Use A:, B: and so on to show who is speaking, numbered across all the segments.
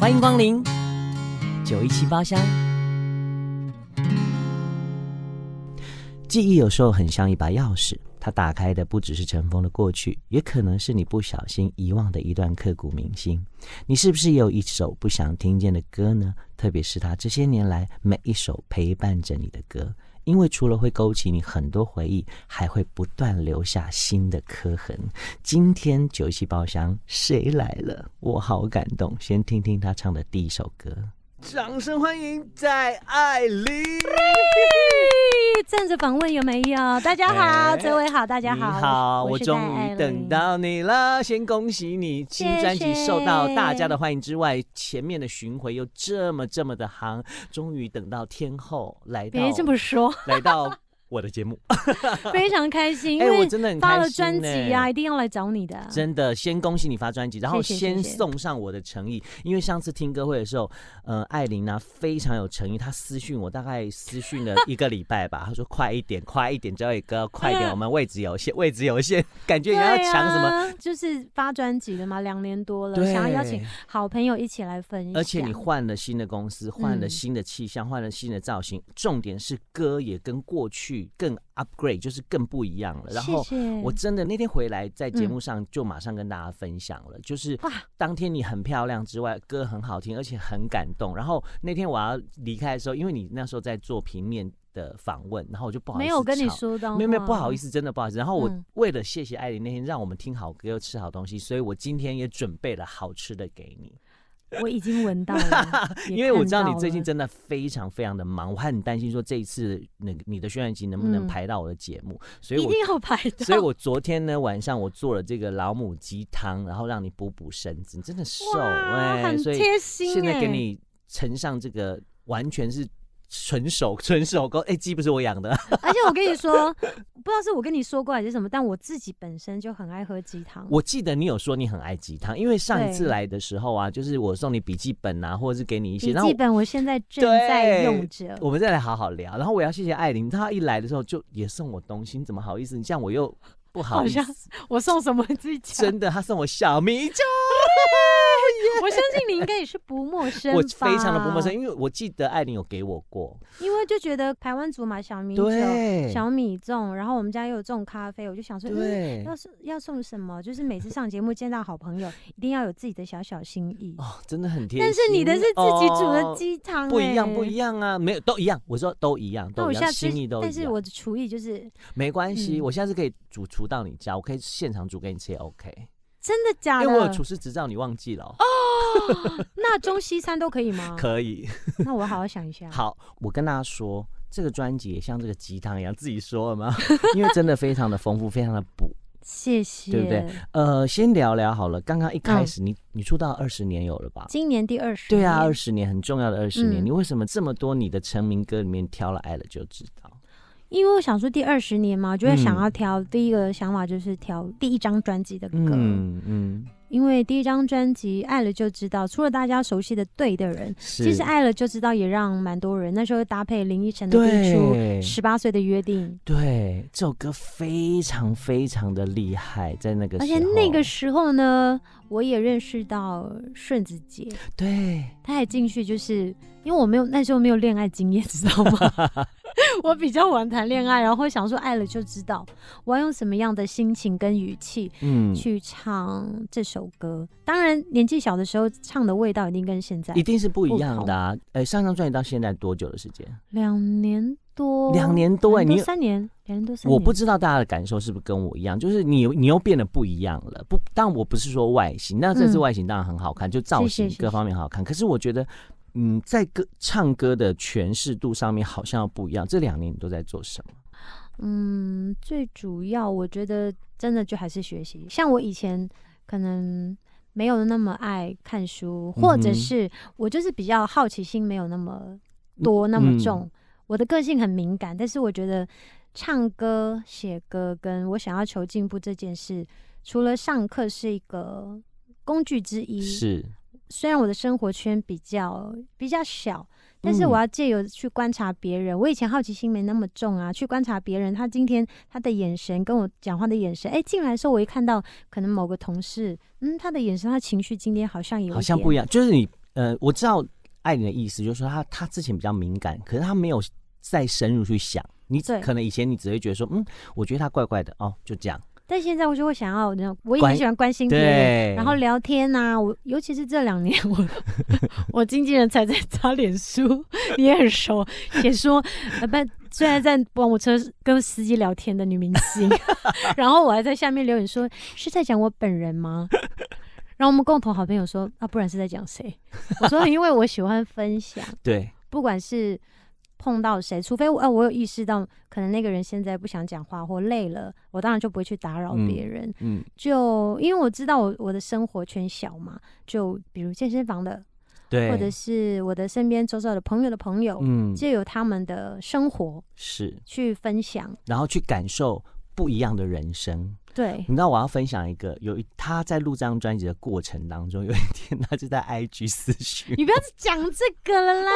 A: 欢迎光临917包厢。记忆有时候很像一把钥匙，它打开的不只是尘封的过去，也可能是你不小心遗忘的一段刻骨铭心。你是不是也有一首不想听见的歌呢？特别是它这些年来每一首陪伴着你的歌，因为除了会勾起你很多回忆，还会不断留下新的刻痕。今天917包厢谁来了？我好感动，先听听他唱的第一首歌。掌声欢迎在爱里。
B: 站着访问有没有？大家好，这位好，大家好，
A: 你好，我终于等到你了。先恭喜你，新专辑受到大家的欢迎之外，前面的巡回又这么的行，终于等到天后来到。
B: 别这么说，
A: 来到我的节目
B: 非常开心，因为
A: 我真的很开心
B: 发了专辑啊，一定要来找你的。
A: 真的，先恭喜你发专辑，然后先送上我的诚意。因为上次听歌会的时候，艾琳啊非常有诚意，她私讯我，大概私讯了1个礼拜吧，她说快一点，这位哥快一点，我们位置有限，感觉也要抢什么？
B: 就是发专辑了嘛，2年多了，想要邀请好朋友一起来分享。
A: 而且你换了新的公司，换了新的气象，换了新的造型，重点是歌也跟过去更 upgrade， 就是更不一样了。然后我真的那天回来在节目上就马上跟大家分享了，就是当天你很漂亮之外，歌很好听，而且很感动。然后那天我要离开的时候，因为你那时候在做平面的访问，然后我就不好意思，
B: 没有跟你说的，
A: 没有不好意思，真的不好意思。然后我为了谢谢艾琳那天让我们听好歌又吃好东西，所以我今天也准备了好吃的给你。
B: 我已经闻到了
A: 因为我知道你最近真的非常的忙，我还很担心说这一次你的宣传期能不能排到我的节目，所以
B: 一定要排到。
A: 所以我昨天呢晚上我做了这个老母鸡汤，然后让你补身子，你真的瘦
B: 很贴心。
A: 所以现在给你呈上这个完全是纯手工，鸡不是我养的。
B: 而且我跟你说，不知道是我跟你说过还是什么，但我自己本身就很爱喝鸡汤。
A: 我记得你有说你很爱鸡汤，因为上一次来的时候啊，就是我送你笔记本啊，或者是给你一些
B: 笔记本，我现在正在用着。
A: 我们再来好好聊。然后我要谢谢艾琳，她一来的时候就也送我东西，你怎么好意思？你这样我又不好意思。
B: 好像我送什么自己讲。
A: 真的，她送我小米粥。
B: 我相信你应该也是不陌生吧。
A: 我非常的不陌生，因为我记得艾琳有给我过。
B: 因为就觉得台湾族嘛，小米酒、小米粽，然后我们家又有这种咖啡，我就想说，要送什么？就是每次上节目见到好朋友，一定要有自己的小心意。
A: 真的很贴心。
B: 但是你的是自己煮的鸡汤，
A: 不一样啊，没有都一样。我说都一样，心意都一样。
B: 但是我的厨艺就是
A: 没关系，我下次可以煮到你家，我可以现场煮给你吃也 OK。
B: 真的假的？
A: 因为我有厨师执照，你忘记了
B: 那中西餐都可以吗？
A: 可以。
B: 那我好好想一下。
A: 好，我跟大家说，这个专辑也像这个鸡汤一样，自己说了吗？因为真的非常的丰富，非常的补。
B: 谢谢。
A: 对不对？先聊聊好了。刚刚一开始你出道20年有了吧？
B: 今年第20年。
A: 对啊，20年很重要的20年。你为什么这么多你的成名歌里面挑了《爱了就知道》？
B: 因为我想说第20年嘛，我就会想要挑第一个想法就是挑第一张专辑的歌。因为第一张专辑《爱了就知道》，除了大家熟悉的《对的人》，其实《爱了就知道》也让蛮多人那时候搭配林依晨的第一出《18岁的约定》。
A: 对，这首歌非常的厉害，在那个时候。
B: 而且那个时候呢，我也认识到顺子姐，
A: 对，
B: 她也进去，就是因为我那时候没有恋爱经验，知道吗？我比较晚谈恋爱，然后会想说爱了就知道我要用什么样的心情跟语气去唱这首歌。当然年纪小的时候唱的味道一定跟现在
A: 一定是不一样的啊。上张专辑到现在多久的时间
B: ？2年多。
A: 2年多
B: 你3年，2年多3年。
A: 我不知道大家的感受是不是跟我一样，就是你又变得不一样了。但我不是说外形，那这次外形当然很好看，就造型各方面好看。可是我觉得在唱歌的诠释度上面好像不一样。这2年你都在做什么？
B: 最主要我觉得真的就还是学习。像我以前可能没有那么爱看书，或者是我就是比较好奇心没有那么多那么重。我的个性很敏感，但是我觉得唱歌、写歌跟我想要求进步这件事，除了上课是一个工具之一，
A: 是。
B: 虽然我的生活圈比较小，但是我要借由去观察别人。我以前好奇心没那么重啊，去观察别人，他今天他的眼神跟我讲话的眼神，进来的时候我一看到可能某个同事，他的眼神，他情绪今天好像有一点
A: 不一样，就是你我知道艾琳的意思，就是说他之前比较敏感，可是他没有再深入去想。你可能以前你只会觉得说，我觉得他怪怪的哦，就这样。
B: 但现在我就会想要那种，我也很喜欢关心别人，然后聊天啊。我尤其是这2年，我经纪人才在他脸书，你也很熟，写说虽然在帮我车跟司机聊天的女明星，然后我还在下面留言说，是在讲我本人吗？然后我们共同好朋友说，不然是在讲谁？我说因为我喜欢分享，对，不管是碰到谁，除非我有意识到可能那个人现在不想讲话或累了，我当然就不会去打扰别人。就因为我知道我的生活圈小嘛，就比如健身房的，对，或者是我的身边周遭的朋友的朋友，就有他们的生活是去分享，然后去感受不一样的人生。对，你知道我要分享一个，他在录这张专辑的过程当中，有一天他就在 IG 私讯，你不要讲这个了啦。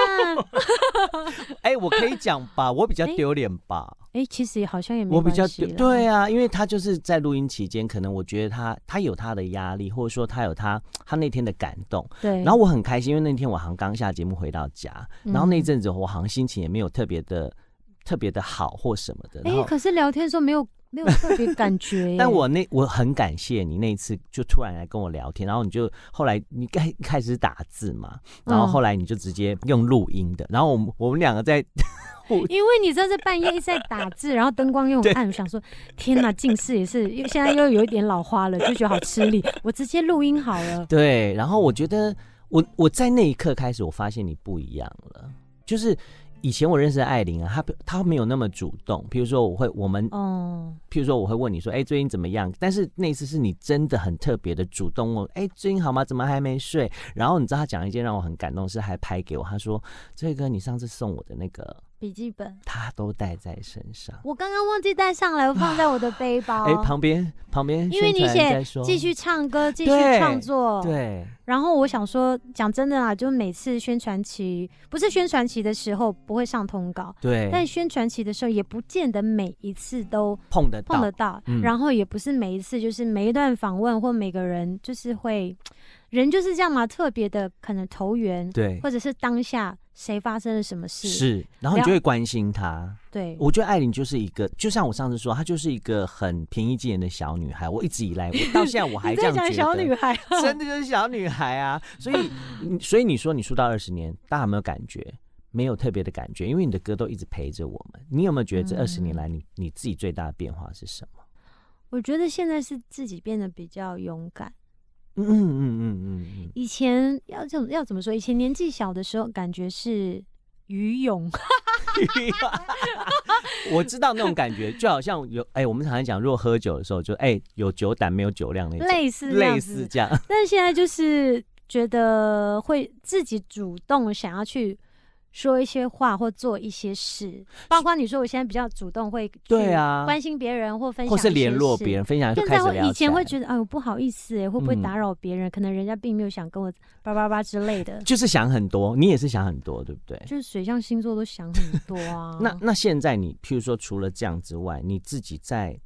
B: 我可以讲吧，我比较丢脸吧。其实好像也没关系啦。对啊，因为他就是在录音期间，可能我觉得他有他的压力，或者说他有他那天的感动。对，然后我很开心，因为那天我好像刚下节目回到家，然后那阵子我好像心情也没有特别的好或什么的。可是聊天的时候没有特别感觉。但我很感谢你那一次就突然来跟我聊天，然后你就后来你开始打字嘛，然后后来你就直接用录音的，然后我们2个在因为你知道在半夜一直在打字，然后灯光又很暗，我想说天哪，近视也是现在又有一点老花了，就觉得好吃力，我直接录音好了。对，然后我觉得我在那一刻开始，我发现你不一样了，就是以前我认识的艾琳啊，她没有那么主动。譬如说譬如说我会问你说，最近怎么样？但是那次是你真的很特别的主动问，最近好吗？怎么还没睡？然后你知道他讲一件让我很感动，是还拍给我，他说：“这个你上次送我的那个笔记本，他都带在身上。我刚刚忘记带上来，我放在我的背包。旁边，因为你写继续唱歌，继续创作，对。然后我想说，讲真的啦，就每次宣传期，不是宣传期的时候不会上通告，对。但宣传期的时候，也不见得每一次都碰得到，然后也不是每一次就是每一段访问或每个人就是会。人就是这样嘛，特别的可能投缘，对，或者是当下谁发生了什么事，是，然后你就会关心他。对，我觉得艾琳就是一个，就像我上次说，她就是一个很平易近人的小女孩。我一直以来，我到现在我还这样觉得，小女孩真的就是小女孩啊。所以你说你出道20年，大家有没有感觉？没有特别的感觉，因为你的歌都一直陪着我们。你有没有觉得这20年来你自己最大的变化是什么？我觉得现在是自己变得比较勇敢。以前要怎么说？以前年纪小的时候，感觉是愚勇。我知道那种感觉，就好像我们常常讲，如果喝酒的时候就有酒胆没有酒量那种，类似这样。但现在就是觉得会自己主动想要去说一些话或做一些事，包括你说我现在比较主动，会对啊关心别人或分享一些事，或是联络别人，分享就开始聊起来。以前会觉得我不好意思会不会打扰别人，可能人家并没有想跟我叭叭叭之类的，就是想很多。你也是想很多，对不对？就是水象星座都想很多啊。那现在你譬如说除了这样之外，你自己在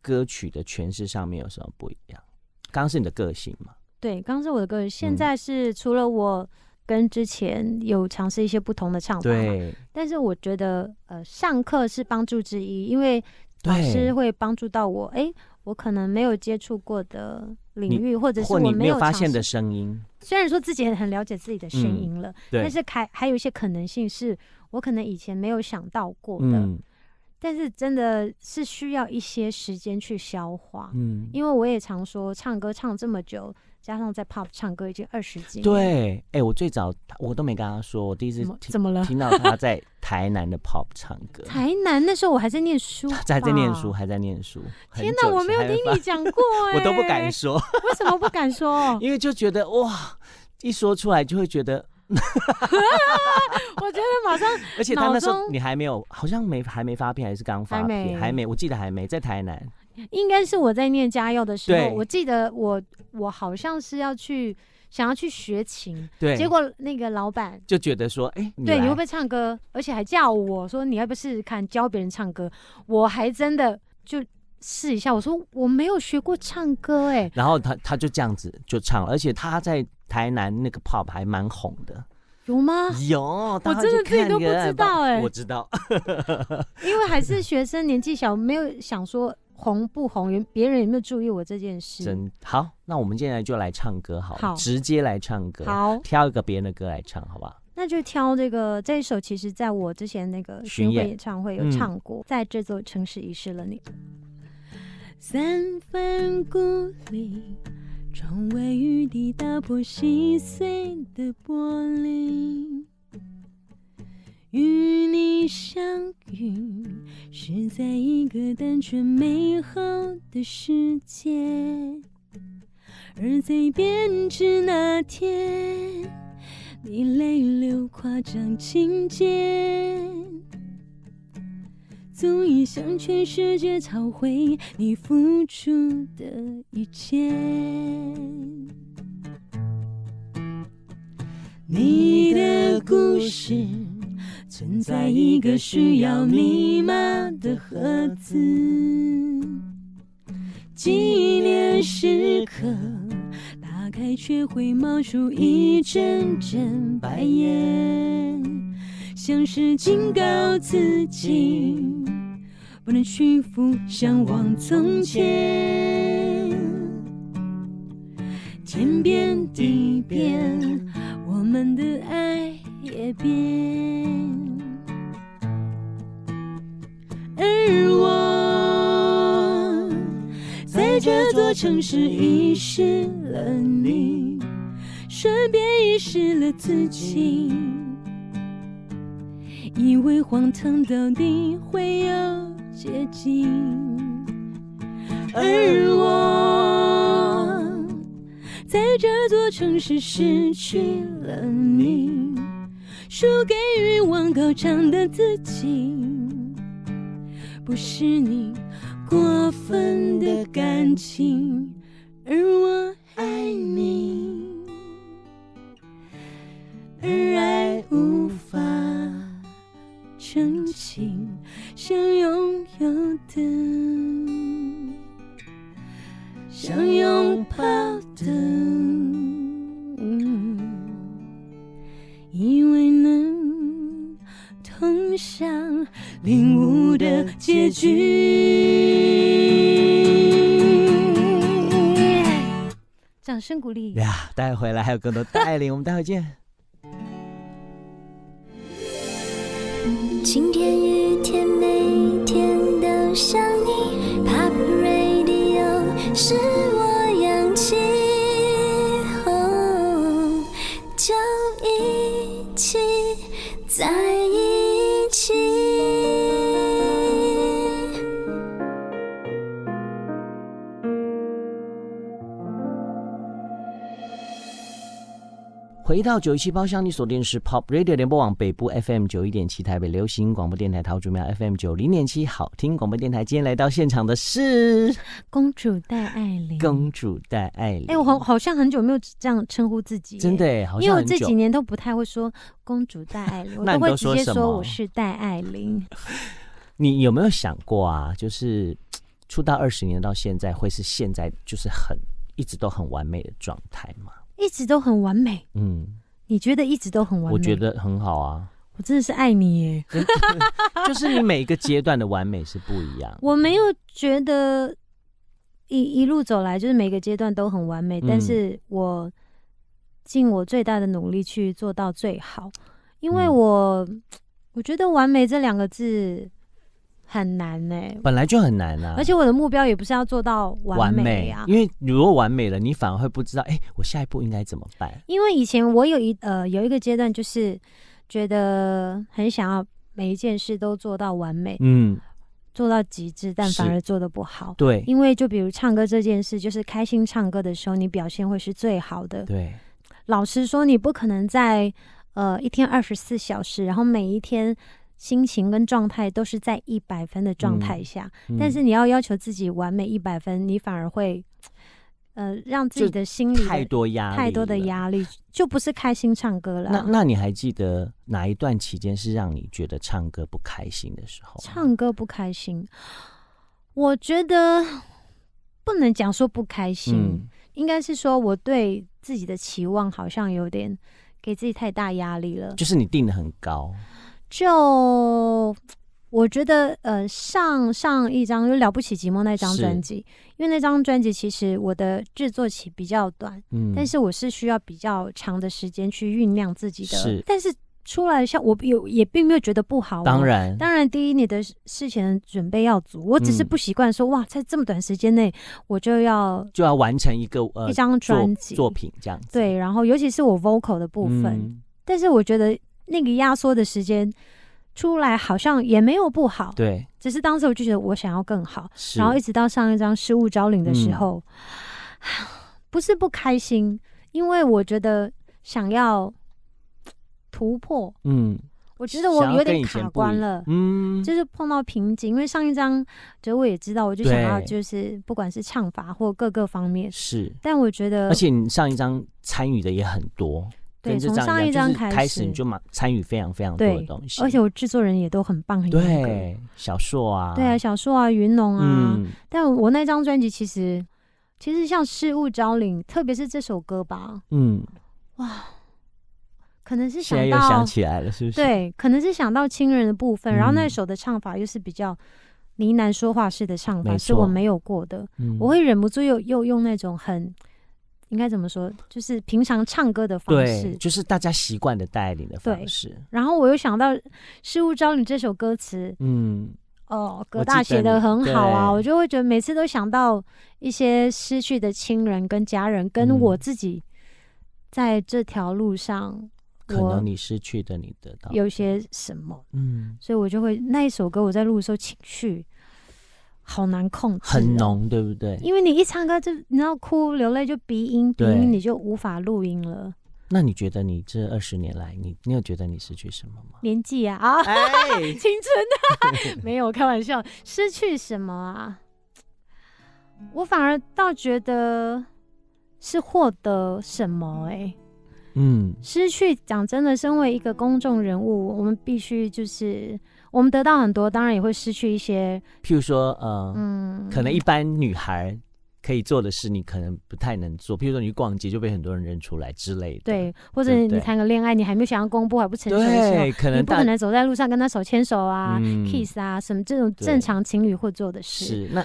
B: 歌曲的诠释上面有什么不一样？刚刚是你的个性嘛？对，刚刚是我的个性。现在是除了我跟之前有尝试一些不同的唱法嘛，但是我觉得上课是帮助之一，因为老师会帮助到我，我可能没有接触过的领域，或者是我没有发现的声音。虽然说自己很了解自己的声音了，但是还有一些可能性是我可能以前没有想到过的，但是真的是需要一些时间去消化。因为我也常说，唱歌唱这么久，加上在 pop 唱歌已经20几年。对，我最早我都没跟他说，我第一次怎么了听到他在台南的 pop 唱歌。台南那时候我还在念书，还在念书。天哪，我没有听你讲过我都不敢说。为什么不敢说？因为就觉得哇，一说出来就会觉得。我觉得马上，而且他那时候你还没有，好像还没发片，还是刚发片，还没，我记得还没在台南。应该是我在念嘉佑的时候，我记得我好像是想要去学琴，对，结果那个老板就觉得说，对，你会不会唱歌？而且还叫我说你要不要试试看教别人唱歌？我还真的就试一下，我说我没有学过唱歌然后他就这样子就唱了，而且他在
A: 台南那个 pop 还蛮红的。
B: 有吗？
A: 有，
B: 我真的自己都不知道
A: 我知道，
B: 因为还是学生年纪小，没有想说红不红，别人有没有注意我这件事。
A: 真好，那我们现在就来唱歌好了，直接来唱歌。
B: 好，
A: 挑一个别人的歌来唱，好不好？
B: 那就挑这一首，其实在我之前那个巡回演唱会有唱过，在这座城市遗失了你。三番故里，窗外雨滴打破细碎的玻璃，与你相遇是在一个单纯美好的世界，而在编织那天，你泪流夸张情节，足以向全世界讨回你付出的一切。你的故事存在一个需要密码的盒子，纪念时刻打开却会冒出一阵阵白烟，像是警告自己不能屈服向往从前。天变地变，我们的爱也变，而我在这座城市遗失了你，顺便遗失了自己，以为荒唐到底会有结晶，而我在这座城市失去了你，输给欲望高涨的自己，不是你过分的感情，而我爱你，而爱无法澄清想拥有的，想拥抱的，以为能同享领悟的结局。掌声鼓励
A: 呀！待会回来还有更多戴爱玲，我们待会见。
C: 晴天雨天每天都想你， Pop Radio 是我氧气，就一起在一起。
A: 回到917包厢，你锁定是 Pop Radio 联播网北部 FM91.7 台北流行广播电台桃竹苗 FM90.7 好听广播电台。今天来到现场的是
B: 公主戴爱玲。
A: 公主戴爱玲，
B: 我好像很久没有这样称呼自己，
A: 真的耶，好像很久，
B: 因为我这几年都不太会说公主戴爱玲，我都会直接说我是戴爱玲。
A: 你有没有想过啊？就是出道20年到现在，会是现在就是一直都很完美的状态吗？
B: 一直都很完美，你觉得一直都很完美？
A: 我觉得很好啊，
B: 我真的是爱你耶。
A: 就是你每一个阶段的完美是不一样。
B: 我没有觉得一路走来就是每个阶段都很完美，但是我尽我最大的努力去做到最好，因为我觉得完美这2个字很难本
A: 来就很难啊，
B: 而且我的目标也不是要做到完美啊，
A: 因为如果完美了，你反而会不知道，我下一步应该怎么办？
B: 因为以前我有一个阶段，就是觉得很想要每一件事都做到完美，做到极致，但反而做得不好。
A: 对，
B: 因为就比如唱歌这件事，就是开心唱歌的时候，你表现会是最好的。
A: 对，
B: 老实说，你不可能在一天24小时，然后每一天心情跟状态都是在100分的状态下，但是你要求自己完美100分，你反而会让自己的心里
A: 太多的
B: 压力，就不是开心唱歌了。
A: 那你还记得哪一段期间是让你觉得唱歌不开心的时候？
B: 唱歌不开心，我觉得不能讲说不开心，应该是说我对自己的期望好像有点给自己太大压力了，
A: 就是你定得很高。
B: 就我觉得上一张就了不起寂寞那张专辑，因为那张专辑其实我的制作期比较短，但是我是需要比较长的时间去酝酿自己的，但是出来像我也并没有觉得不好、
A: 当然
B: 第一你的事前准备要足，我只是不习惯说哇在这么短时间内我就要
A: 完成一
B: 张专辑
A: 作品这样子。
B: 对，然后尤其是我 vocal 的部分，但是我觉得那个压缩的时间出来好像也没有不好，
A: 对，
B: 只是当时我就觉得我想要更好，然后一直到上一张失物招领的时候，不是不开心，因为我觉得想要突破，我觉得我有点卡关了，就是碰到瓶颈，因为上一张就我也知道，我就想要就是不管是唱法或各个方面
A: 是，
B: 但我觉得，
A: 而且你上一张参与的也很多。
B: 对，从上一张
A: 开始你就参与非常非常多的东西，
B: 而且我制作人也都很棒，很严格。
A: 对，小硕啊，
B: 对啊，小硕啊，云农啊。但我那张专辑其实像失物招领，特别是这首歌吧，哇，可能是想到
A: 现在又想起来了，是不是？
B: 对，可能是想到亲人的部分，然后那首的唱法又是比较呢喃说话式的唱法，是我没有过的，我会忍不住又用那种很。应该怎么说？就是平常唱歌的方式，
A: 对，就是大家习惯的带领的方式。
B: 然后我又想到《失物招领》这首歌词，葛大写的很好啊，我就会觉得每次都想到一些失去的亲人跟家人，跟我自己在这条路上，
A: 可能你失去的，你得到
B: 有些什么，所以我就会那一首歌，我在录的时候情绪。好难控制，
A: 很浓，对不对？
B: 因为你一唱歌就你知道哭流泪就鼻音你就无法录音了。
A: 那你觉得你这20年来，你有觉得你失去什么吗？
B: 年纪啊，青春啊，没有开玩笑，失去什么啊？我反而倒觉得是获得什么失去讲真的，身为一个公众人物，我们必须就是我们得到很多，当然也会失去一些。
A: 譬如说，可能一般女孩可以做的事，你可能不太能做。譬如说，你去逛街就被很多人认出来之类的。
B: 对，或者你谈个恋爱，你还没有想要公布，还不成熟的时候，
A: 对，可能
B: 你不可能走在路上跟他手牵手啊、kiss 啊，什么这种正常情侣会做的事。
A: 是，那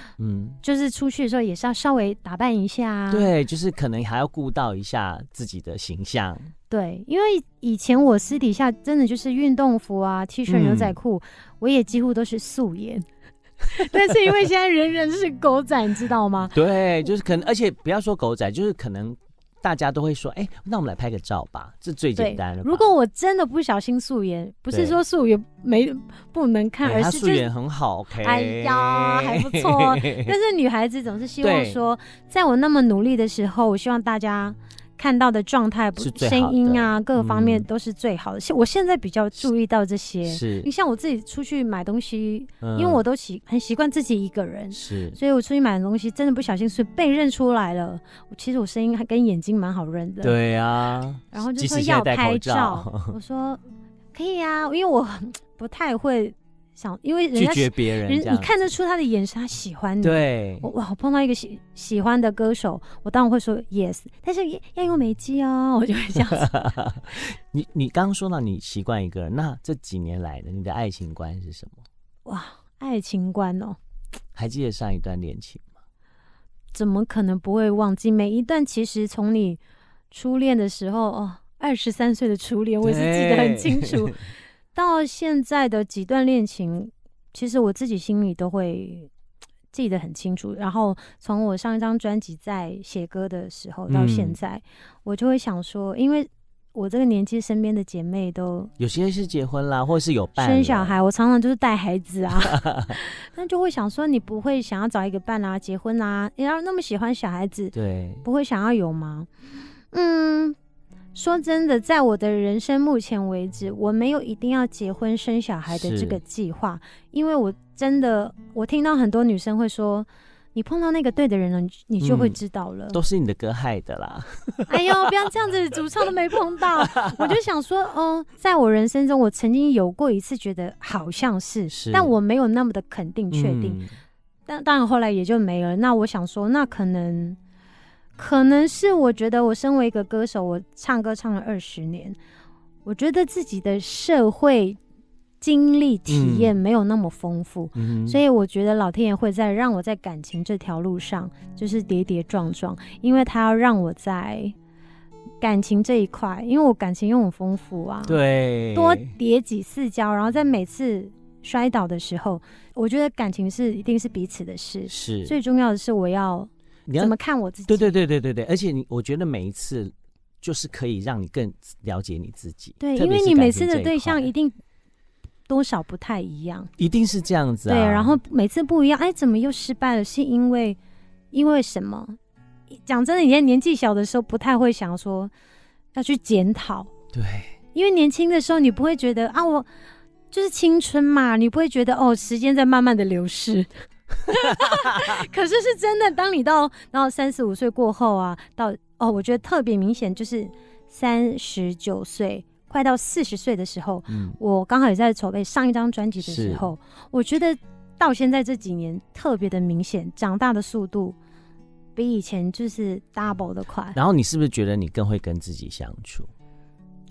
B: 就是出去的时候也是要稍微打扮一下啊。
A: 对，就是可能还要顾到一下自己的形象。
B: 对，因为以前我私底下真的就是运动服啊、T 恤、牛仔裤，我也几乎都是素颜。但是因为现在人人是狗仔，你知道吗？
A: 对，就是可能，而且不要说狗仔，就是可能大家都会说，那我们来拍个照吧，这最简单的。
B: 如果我真的不小心素颜，不是说素颜不能看，而是
A: 素颜很好 ，OK。
B: 哎呀，还不错。但是女孩子总是希望说，在我那么努力的时候，我希望大家看到的状态、声音啊，各个方面都是最好的。我现在比较注意到这些。
A: 是，
B: 你像我自己出去买东西，因为我都很习惯自己一个人，
A: 是，
B: 所以我出去买的东西真的不小心是被认出来了。其实我声音跟眼睛蛮好认的。
A: 对啊。
B: 然后就说要拍照，我说可以啊，因为我不太会。因为人家
A: 拒绝别人，
B: 你看得出他的眼神，他喜欢你。
A: 对，
B: 我碰到一个喜欢的歌手，我当然会说 yes， 但是要用美肌哦，我就会这样子。
A: 你刚刚说到你习惯一个人，那这几年来的你的爱情观是什么？
B: 哇，爱情观哦，
A: 还记得上一段恋情吗？
B: 怎么可能不会忘记？每一段其实从你初恋的时候23岁的初恋，我也是记得很清楚。到现在的几段恋情，其实我自己心里都会记得很清楚。然后从我上一张专辑在写歌的时候到现在，我就会想说，因为我这个年纪身边的姐妹都
A: 有些是结婚啦，或是有伴
B: 生小孩，我常常就是带孩子啊，那就会想说，你不会想要找一个伴啊，结婚啊，你要那么喜欢小孩子，
A: 对，
B: 不会想要有吗？说真的，在我的人生目前为止，我没有一定要结婚生小孩的这个计划，因为我听到很多女生会说，你碰到那个对的人了，你就会知道了。
A: 都是你的歌害的啦。
B: 哎呦，不要这样子，主唱都没碰到。我就想说，在我人生中，我曾经有过一次觉得好像是，但我没有那么的肯定确定。但当然后来也就没了。那我想说，那可能可能是我觉得我身为一个歌手，我唱歌唱了20年，我觉得自己的社会经历体验没有那么丰富，所以我觉得老天爷会在让我在感情这条路上就是跌跌撞撞，因为他要让我在感情这一块，因为我感情又很丰富啊，
A: 对，
B: 多跌几次跤，然后在每次摔倒的时候，我觉得感情是一定是彼此的事，
A: 是
B: 最重要的是我要怎么看我自己。
A: 对，而且我觉得每一次就是可以让你更了解你自己。
B: 对，因为你每次的对象一定多少不太一样，
A: 一定是这样子啊。
B: 对，然后每次不一样，哎，怎么又失败了？是因为什么？讲真的，你在年纪小的时候不太会想说要去检讨，
A: 对，
B: 因为年轻的时候你不会觉得啊，我就是青春嘛，你不会觉得哦，时间在慢慢的流逝。可是是真的，当你到然后35岁过后啊，到我觉得特别明显，就是39岁快到40岁的时候，我刚好也在筹备上一张专辑的时候，我觉得到现在这几年特别的明显，长大的速度比以前就是 double 的快。
A: 然后你是不是觉得你更会跟自己相处？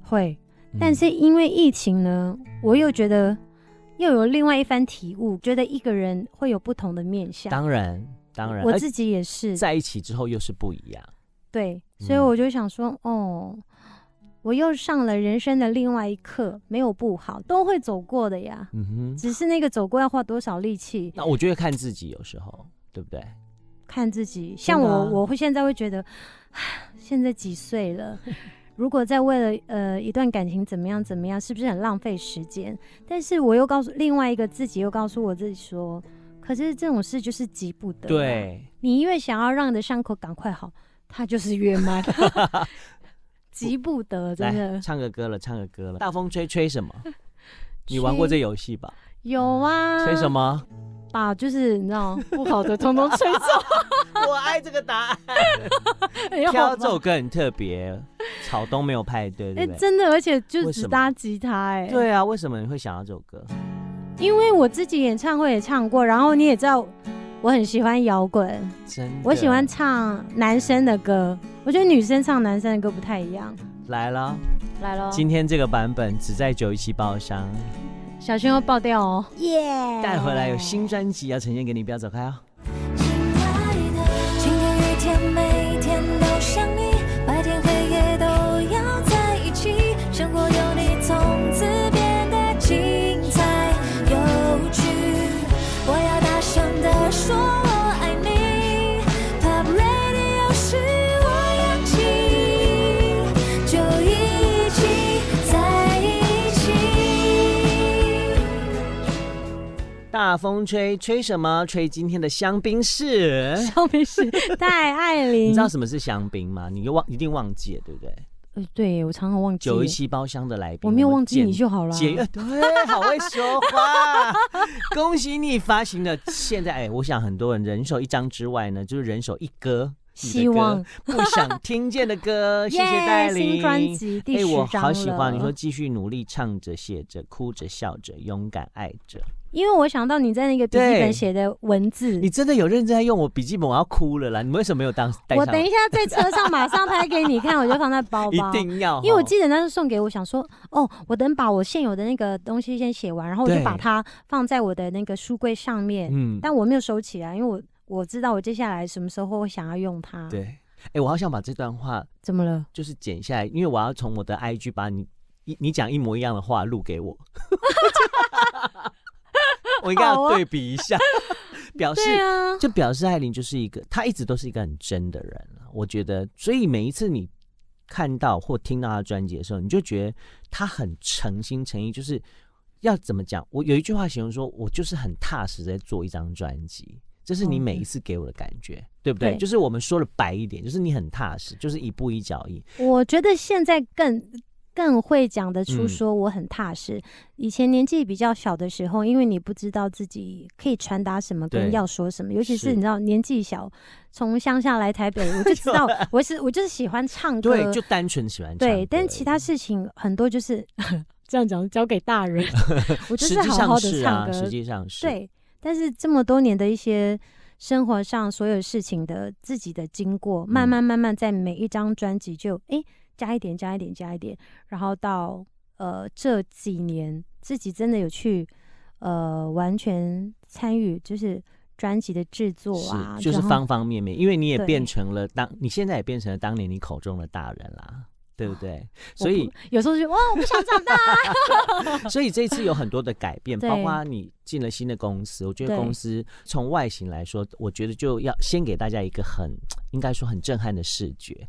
B: 会，但是因为疫情呢，我又觉得又有另外一番体悟，觉得一个人会有不同的面向。当然，我自己也是
A: 在一起之后又是不一样。
B: 对，所以我就想说，我又上了人生的另外一课，没有不好，都会走过的呀。只是那个走过要花多少力气。
A: 那我觉得看自己有时候，对不对？
B: 看自己，像我会现在会觉得，现在几岁了，如果再为了一段感情怎么样，是不是很浪费时间？但是我又告诉另外一个自己，又告诉我自己说，可是这种事就是急不得。对，你越想要让你的伤口赶快好，它就是越慢。急不得，真的。
A: 唱个歌了，大风吹吹什么？你玩过这游戏吧？
B: 有啊。
A: 吹什么？
B: 把就是你知道不好的通通吹走。
A: 我爱这个答案。挑这首歌很特别，草东没有派对，对不对？
B: 真的，而且就只搭吉他。
A: 对啊，为什么你会想到这首歌？
B: 因为我自己演唱会也唱过，然后你也知道我很喜欢摇滚，
A: 真的，
B: 我喜欢唱男生的歌，我觉得女生唱男生的歌不太一样。
A: 来了，
B: 今
A: 天这个版本只在917包厢，
B: 小心会爆掉哦！耶！
A: 带回来有新专辑要呈现给你，不要走开哦。
C: 亲爱的，晴天雨天每天都想你，白天黑夜都要在一起，生活有你从此变得精彩有趣。我要大声地说我爱你 Pop Radio 是我氧气，就一起在一起。
A: 大风吹，吹什么？吹今天的香槟室。
B: 香槟室，戴爱玲。
A: 你知道什么是香槟吗？你一定忘记了，对不对？
B: 对，我常常忘记。
A: 917包厢的来宾，
B: 我没有忘记你就好了。
A: 对，好会说话，恭喜你发行了。现在我想很多人人手一张之外呢，就是人手一歌。
B: 希望
A: 不想听见的歌，谢谢戴玲。
B: 新专辑第10张了。
A: 我好喜欢你说继续努力，唱着写着，哭着笑着，勇敢爱着。
B: 因为我想到你在那个笔记本写的文字，
A: 你真的有认真在用我笔记本，我要哭了啦！你为什么没有带上？
B: 我等一下在车上马上拍给你看，我就放在包包。
A: 一定要，
B: 因为我记得那是送给我，想说我等把我现有的那个东西先写完，然后我就把它放在我的那个书柜上面。但我没有收起来，因为我知道我接下来什么时候会想要用它。
A: 对，我好想把这段话
B: 怎么了？
A: 就是剪下来，因为我要从我的 IG 把你讲一模一样的话录给我。我应该要对比一下，表示艾琳就是一个，她一直都是一个很真的人，我觉得，所以每一次你看到或听到她的专辑的时候，你就觉得她很诚心诚意，就是要怎么讲？我有一句话形容说，我就是很踏实在做一张专辑，这是你每一次给我的感觉，对不对？就是我们说的白一点，就是你很踏实，就是一步一脚印。
B: 我觉得现在更会讲得出说我很踏实。以前年纪比较小的时候，因为你不知道自己可以传达什么跟要说什么，尤其是你知道年纪小，从乡下来台北，我就知道我就是喜欢唱歌，
A: 对，就单纯喜欢唱歌。
B: 对，但其他事情很多就是这样讲交给大人，我就是好好的唱歌，
A: 实际上是
B: 对。但是这么多年的一些生活上所有事情的自己的经过，慢慢在每一张专辑就加一点，然后到这几年自己真的有去完全参与，就是专辑的制作啊，
A: 就是方方面面，因为你也变成了你现在也变成了当年你口中的大人啦。对不对？所以
B: 有时候就哇，我不想长大。
A: 所以这次有很多的改变，包括你进了新的公司。我觉得公司从外形来说，我觉得就要先给大家一个应该说很震撼的视觉。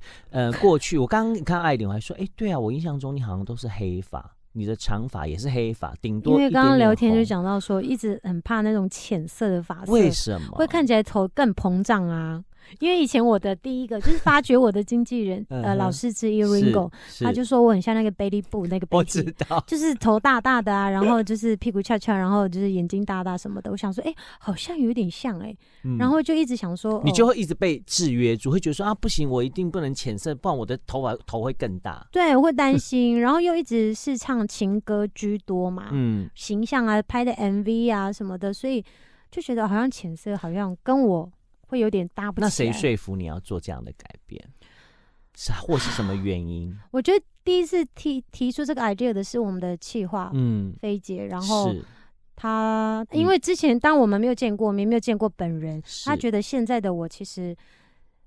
A: 过去我刚刚看艾琳，我还说，对啊，我印象中你好像都是黑发，你的长发也是黑发，顶多
B: 因为刚刚聊天就讲到说，一直很怕那种浅色的发色，
A: 为什么
B: 会看起来头更膨胀啊？因为以前我的第一个就是发掘我的经纪人老师之一 Ringo， 他就说我很像那个 Betty Boo 那个 Betty，
A: 我知道，
B: 就是头大大的啊，然后就是屁股翘翘，然后就是眼睛大大什么的。我想说，好像有点像然后就一直想说，
A: 你就会一直被制约住，会觉得说不行，我一定不能浅色，不然我的头会更大。
B: 对，我会担心，然后又一直是唱情歌居多嘛，形象啊，拍的 MV 啊什么的，所以就觉得好像浅色好像跟我会有点搭不起来。
A: 那谁说服你要做这样的改变？或是什么原因？
B: 我觉得第一次提出这个 idea 的是我们的企划菲姐，然后他因为之前当我们没有见过面，没有见过本人，他觉得现在的我其实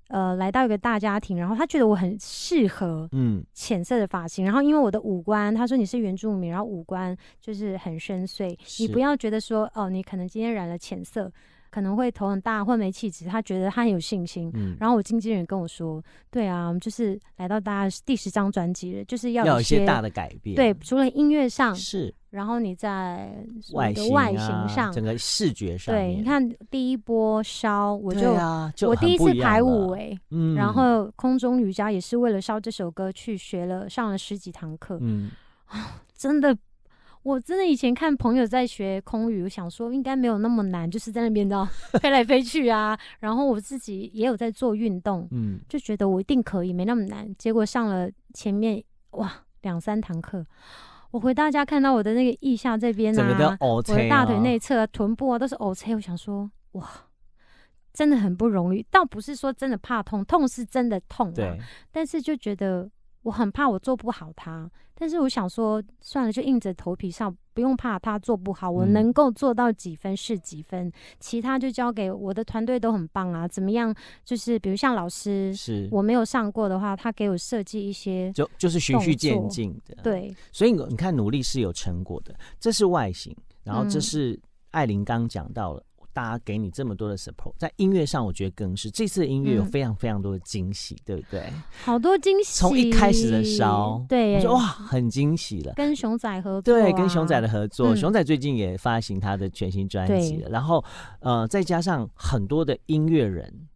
B: 来到一个大家庭，然后他觉得我很适合浅色的发型，然后因为我的五官，他说你是原住民，然后五官就是很深邃，你不要觉得说你可能今天染了浅色可能会头很大或没气质，他觉得他很有信心。然后我经纪人跟我说，对啊，我们就是来到大家第10张专辑了，就是要有一些
A: 大的改变。
B: 对，除了音乐上
A: 是，
B: 然后你在
A: 外
B: 形上，
A: 整个视觉上面，
B: 对，你看第一波烧，我
A: 就
B: 我第一次排舞然后空中瑜伽也是为了烧这首歌去上了10几堂课，真的。我真的以前看朋友在学空语，我想说应该没有那么难，就是在那边飞来飞去啊。然后我自己也有在做运动，就觉得我一定可以，没那么难。结果上了前面2、3堂课，我回到家看到我的那个腋下这边啊，我的大腿内侧、臀部啊都是我想说哇，真的很不容易。倒不是说真的怕痛，痛是真的痛啊，但是就觉得我很怕我做不好它。但是我想说算了，就硬着头皮上，不用怕他做不好，我能够做到几分是几分，其他就交给我的团队都很棒啊。怎么样，就是比如像老师我没有上过的话，他给我设计一些
A: 就是循序渐进的。
B: 对，
A: 所以你看努力是有成果的。这是外形，然后这是艾琳刚讲到了，大家给你这么多的 support， 在音乐上我觉得更是这次的音乐有非常非常多的惊喜，对不对？
B: 好多惊喜，
A: 从一开始的烧，
B: 对，
A: 我说哇，很惊喜了。
B: 跟熊仔合作，
A: 对，跟熊仔的合作，熊仔最近也发行他的全新专辑了，然后再加上很多的音乐人。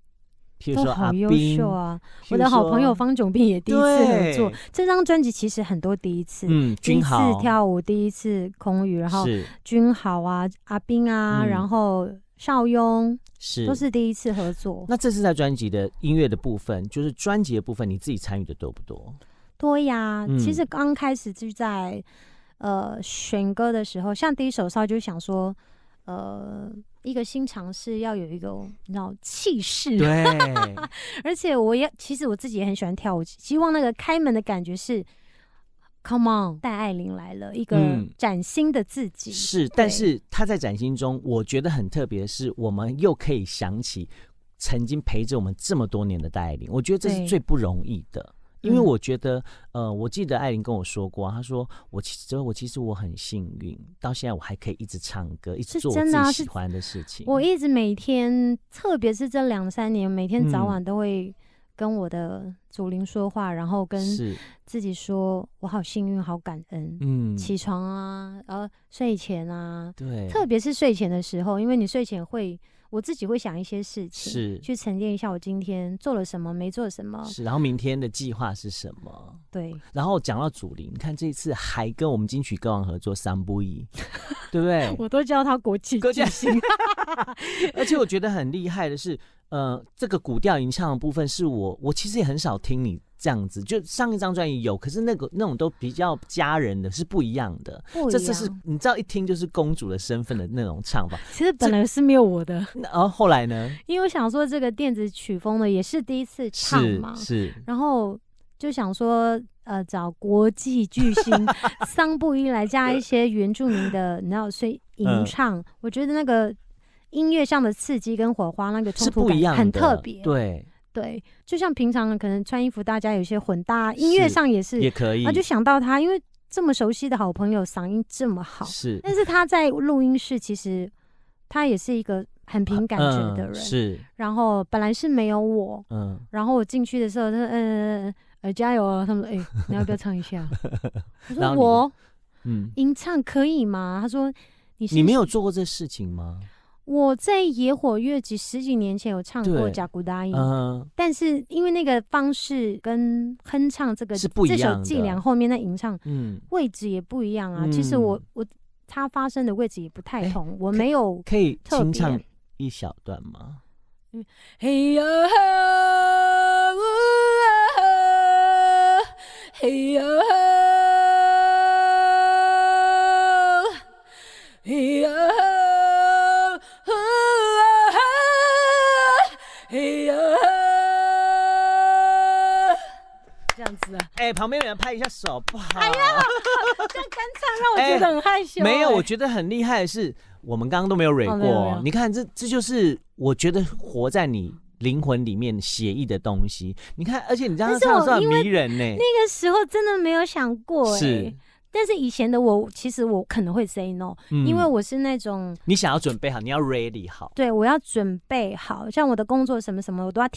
A: 譬如说阿斌，
B: 好优秀啊！我的好朋友方炯斌也第一次合作。这张专辑其实很多第一次，第一次跳舞，第一次空语，然后君豪啊、阿斌啊，然后邵雍都是第一次合作。
A: 那这次在专辑的音乐的部分，就是专辑的部分，你自己参与的多不多？
B: 多呀，其实刚开始就在选歌的时候，像第一首烧就想说，一个新尝试要有一个你知道气势，
A: 对，
B: 而且其实我自己也很喜欢跳舞，希望那个开门的感觉是 Come on， 戴爱玲来了，一个崭新的自己。
A: 是，但是她在崭新中，我觉得很特别的是，我们又可以想起曾经陪着我们这么多年的戴爱玲，我觉得这是最不容易的。因为我觉得，我记得艾琳跟我说过，她说我其实我很幸运，到现在我还可以一直唱歌，一直做我自己喜欢的事情。
B: 我一直每天，特别是这2-3年，每天早晚都会跟我的祖灵说话，然后跟自己说，我好幸运，好感恩。起床啊，然后睡前啊，对，特别是睡前的时候，因为你睡前我自己会想一些事情，去沉淀一下我今天做了什么，没做什么，
A: 然后明天的计划是什么。
B: 对，
A: 然后讲到祖灵，你看这一次还跟我们金曲歌王合作3不1，对不对？
B: 我都叫他国际巨星。
A: 而且我觉得很厉害的是，这个古调吟唱的部分是我其实也很少听你这样子，就上一张专辑有，可是那种都比较家人的，是不一样的。这次是你知道一听就是公主的身份的那种唱法。
B: 其实本来是没有我的，
A: 然后后来呢？
B: 因为我想说这个电子曲风的也是第一次唱嘛，
A: 是，
B: 然后就想说找国际巨星桑布伊来加一些原住民的，你知道，所以吟唱，我觉得那个音乐上的刺激跟火花那个冲突感很特别，对，就像平常可能穿衣服大家有些混搭，音乐上也是
A: 也可以，
B: 就想到他，因为这么熟悉的好朋友，嗓音这么好，但是他在录音室其实他也是一个很凭感觉的人，
A: 是。
B: 然后本来是没有我，然后我进去的时候，他加油啊！他们说，你要不要唱一下？我说我，吟唱可以吗？他说你
A: 没有做过这事情吗？
B: 我在野火乐集10几年前有唱过《甲骨答应》，但是因为那个方式跟哼唱这首伎俩后面的吟唱，位置也不一样啊。其实它发生的位置也不太同，我没有
A: 可以清唱一小段吗？
B: 嘿呀嘿呀嘿呀。这样子啊，
A: 旁边有人拍一下手，不好。
B: 哎呀，这样干唱让我觉得很害羞。
A: 没有，我觉得很厉害的是，我们刚刚都没有蕊过。你看，这就是我觉得活在你灵魂里面写意的东西。你看，而且你这样唱是很迷人呢。
B: 那个时候真的没有想过，
A: 是。
B: 但是以前的我，其实我可能会 say no，因为我是那种
A: 你想要准备好，你要 ready 好。
B: 对，我要准备好，像我的工作什么什么，我都要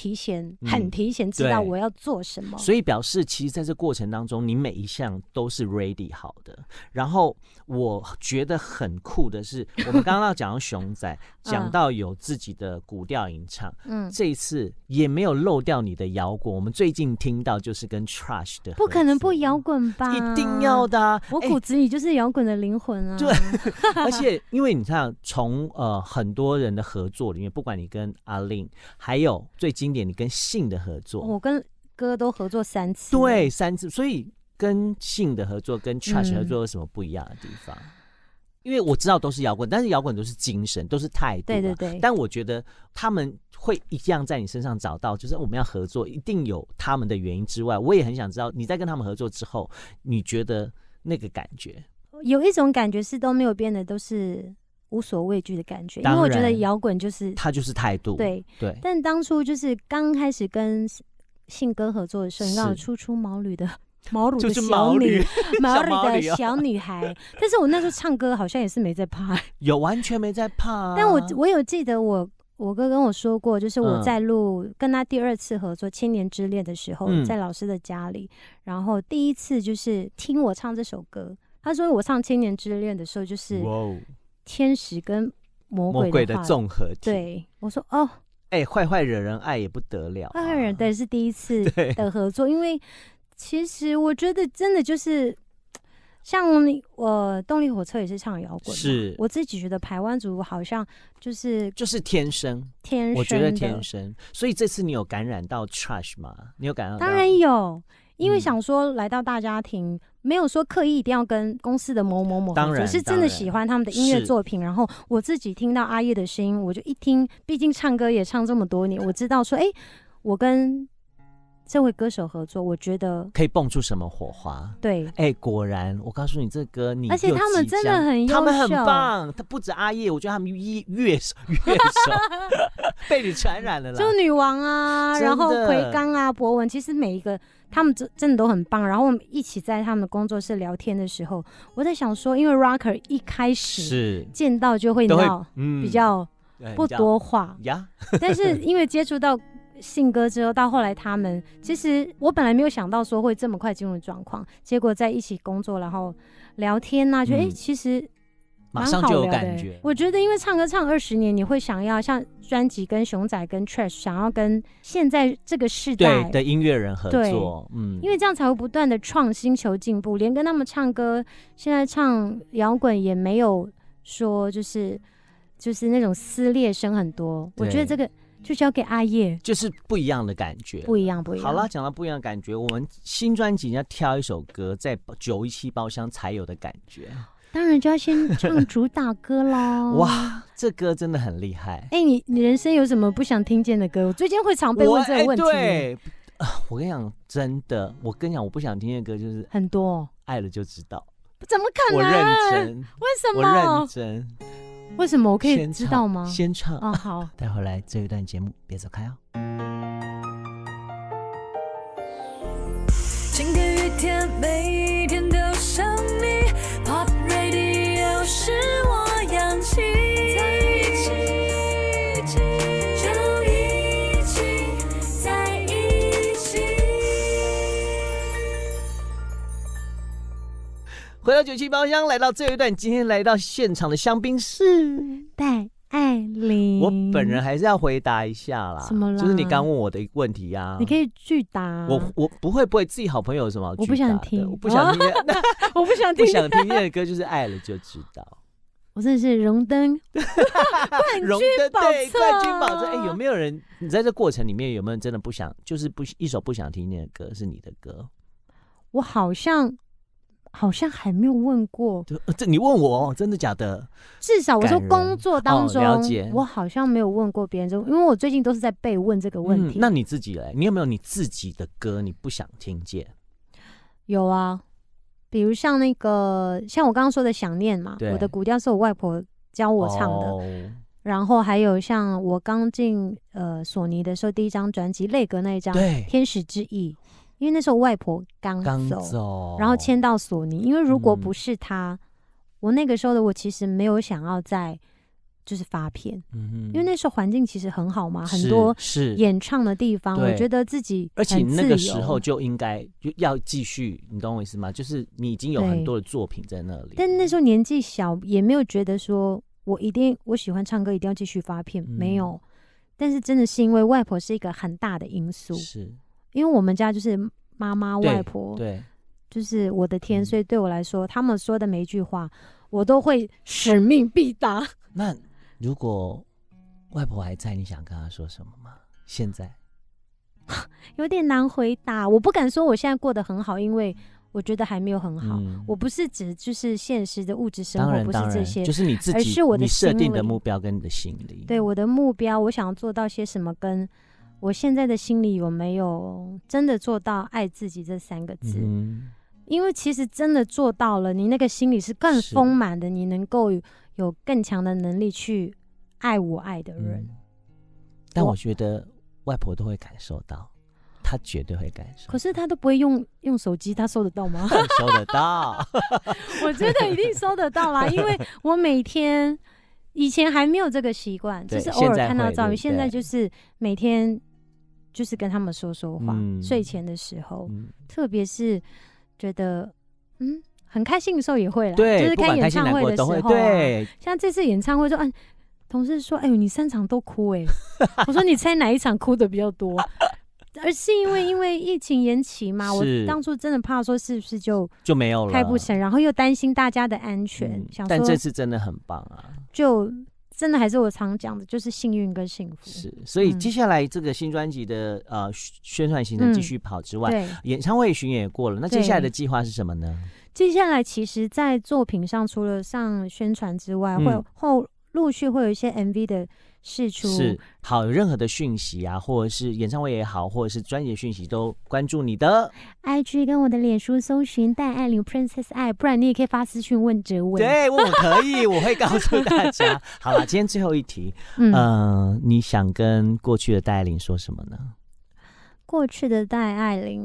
B: 很提前知道我要做什么。
A: 所以表示，其实在这过程当中，你每一项都是 ready 好的。然后我觉得很酷的是，我们刚刚讲到熊仔，讲到有自己的古调吟唱，这一次也没有漏掉你的摇滚。我们最近听到就是跟 Trash 的合作，
B: 不可能不摇滚吧？
A: 一定要的啊。
B: 我骨子里就是摇滚的灵魂啊！
A: 对，而且因为你看，从很多人的合作里面，不管你跟阿令，还有最经典你跟信的合作，
B: 我跟哥都合作3次，
A: 对，3次。所以跟信的合作跟 Trash 合作有什么不一样的地方？因为我知道都是摇滚，但是摇滚都是精神，都是态度。
B: 对。
A: 但我觉得他们会一样在你身上找到，就是我们要合作，一定有他们的原因之外，我也很想知道你在跟他们合作之后，你觉得那个感觉？
B: 有一种感觉是都没有变的，都是无所畏惧的感觉，因为我觉得摇滚就是
A: 它就是态度。对。
B: 但当初就是刚开始跟信哥合作的时候，你让我初出茅庐的小女孩，但是我那时候唱歌好像也是没在怕，
A: 有完全没在怕。
B: 但我有记得我哥跟我说过，就是我在录跟他第2次合作《千年之恋》的时候，在老师的家里，然后第一次就是听我唱这首歌，他说我唱《千年之恋》的时候就是天使跟魔鬼的综合体。对，我说哦，
A: 坏坏惹人爱也不得了，
B: 坏坏惹人对是第一次的合作，因为其实我觉得真的就是像我动力火车也是唱摇滚，是我自己觉得排湾族好像就是
A: 天生，我觉得天生。所以这次你有感染到 Trash 吗？你有感染到？
B: 当然有，因为想说来到大家庭，没有说刻意一定要跟公司的某合作，是真的喜欢他们的音乐作品。然后我自己听到阿叶的声音，我就一听，毕竟唱歌也唱这么多年，我知道说，我跟这位歌手合作，我觉得
A: 可以蹦出什么火花？对，果然，我告诉你，这歌而
B: 且他们真的很优秀，
A: 他们很棒。他不止阿叶，我觉得他们乐手被你传染了啦。
B: 就女王啊，然后奎刚啊，博文，其实每一个他们真的都很棒。然后我们一起在他们的工作室聊天的时候，我在想说，因为 Rocker 一开始见到就会闹，比较不多话呀，但是因为接触到信哥之后，到后来他们其实我本来没有想到说会这么快进入状况，结果在一起工作，然后聊天啊，觉得其实
A: 马上就有感觉。
B: 我觉得因为唱歌唱20年，你会想要像专辑跟熊仔跟 Trash 想要跟现在这个世代
A: 的音乐人合作，
B: 因为这样才会不断的创新求进步。连跟他们唱歌，现在唱摇滚也没有说就是那种撕裂声很多。我觉得这个就交给阿叶，
A: 就是不一样的感觉，
B: 不一样。
A: 好了，讲到不一样的感觉，我们新专辑要挑一首歌，在917包厢才有的感觉。
B: 当然就要先唱主打歌啦。
A: 哇，这歌真的很厉害。
B: 你人生有什么不想听见的歌？我最近会常被问这个问题。
A: 对，我跟你讲，真的，我不想听的歌就是
B: 很多，
A: 爱了就知道。
B: 怎么可能？
A: 我认真。
B: 为什么？
A: 我认真。
B: 为什么？我可以知道吗？
A: 先唱
B: 哦，好。
A: 待会儿来这一段节目，别走开哦。
C: 晴天雨天，每一天都想你。Pop Radio 是我氧气，在一起，就一起在一起。
A: 回到97包厢，来到最后一段，今天来到现场的香槟是
B: 戴爱玲。
A: 我本人还是要回答一下啦。
B: 什么啦？
A: 就是你刚问我的问题啊。
B: 你可以拒答。
A: 我不会自己好朋友有什么好拒答的？
B: 我不想听，
A: 我不想听，
B: 我不想听，
A: 不想听的歌就是爱了就知道。
B: 我真的是荣登
A: 荣登对冠军宝册。有没有人？你在这过程里面有没有真的不想，就是一首不想听的歌是你的歌？
B: 我好像还没有问过。
A: 这你问我真的假的？
B: 至少我说工作当中，
A: 了解。
B: 我好像没有问过别人因为我最近都是在被问这个问题。
A: 那你自己嘞？你有没有你自己的歌你不想听见？
B: 有啊，比如像像我刚刚说的想念嘛，我的古调是我外婆教我唱的。然后还有像我刚进索尼的时候，第一张专辑泪格那一张《天使之翼》，因为那时候我外婆刚走，然后签到索尼。因为如果不是她，我那个时候的我其实没有想要再就是发片，因为那时候环境其实很好嘛，很多演唱的地方，我觉得自己很自由，
A: 而且那个时候就应该要继续，你懂我意思吗？就是你已经有很多的作品在那里，
B: 但那时候年纪小，也没有觉得说我喜欢唱歌一定要继续发片，没有。但是真的是因为外婆是一个很大的因素，是因为我们家就是妈妈外婆，对，就是我的天，所以对我来说，他们说的每一句话，我都会使命必达。
A: 那如果外婆还在，你想跟她说什么吗？现在
B: 有点难回答，我不敢说我现在过得很好，因为我觉得还没有很好。我不是指就是现实的物质生活，不是这些，
A: 就是你自己，而是我的你设定的目标跟你的心理。
B: 对，我的目标，我想要做到些什么，跟我现在的心里有没有真的做到爱自己这3个字。因为其实真的做到了，你那个心里是更丰满的，你能够有更强的能力去爱我爱的人。
A: 但我觉得外婆都会感受到，她绝对会感受。
B: 可是她都不会用手机，她收得到吗？
A: 收得到，
B: 我觉得一定收得到啦，因为我每天以前还没有这个习惯，就是偶尔看到照片，现在就是每天就是跟他们说说话，睡前的时候，特别是觉得很开心的时候也会啦，就是开演唱会的时候对，像这次演唱会说，同事说，你3场都哭我说你猜哪一场哭的比较多？而是因为疫情延期嘛，我当初真的怕说是不是就
A: 没有了，
B: 开不成，然后又担心大家的安全，想说
A: 但这次真的很棒啊，
B: 就真的还是我常讲的，就是幸运跟幸福。
A: 是，所以接下来这个新专辑的宣传行程继续跑之外，演唱会巡演也过了，那接下来的计划是什么呢？
B: 接下来其实在作品上，除了上宣传之外，陆续会有一些 MV 的释出。是，好，有任何的讯息啊，或者是演唱会也好，或者是专辑的讯息，都关注你的 IG 跟我的脸书搜寻戴爱玲 Princess 爱，不然你也可以发私讯问哲文。对，问我可以，我会告诉大家。好了，今天最后一题，你想跟过去的戴爱玲说什么呢？过去的戴爱玲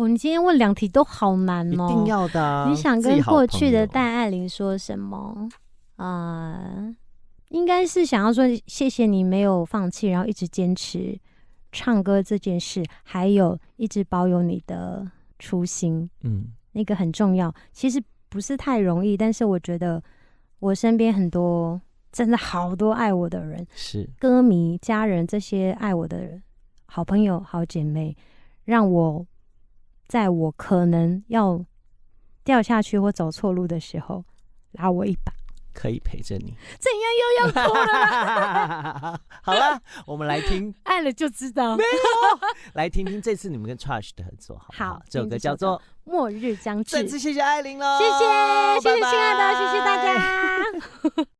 B: 你今天问2题都好难哦，一定要的啊。你想跟过去的戴爱玲说什么？应该是想要说谢谢你没有放弃，然后一直坚持唱歌这件事，还有一直保有你的初心，那个很重要。其实不是太容易，但是我觉得我身边很多真的好多爱我的人，是歌迷、家人，这些爱我的人，好朋友、好姐妹，让我在我可能要掉下去或走错路的时候拉我一把。
A: 可以陪着你。
B: 怎样又要哭了啦？
A: 好了，我们来听，
B: 爱了就知道。
A: 来听听这次你们跟 Trash 的合作，好不好？
B: 好，
A: 这首歌叫做《
B: 末日将至》。
A: 再次谢谢艾琳喽，
B: 谢谢，谢谢
A: 拜拜
B: 亲爱的，谢谢大家。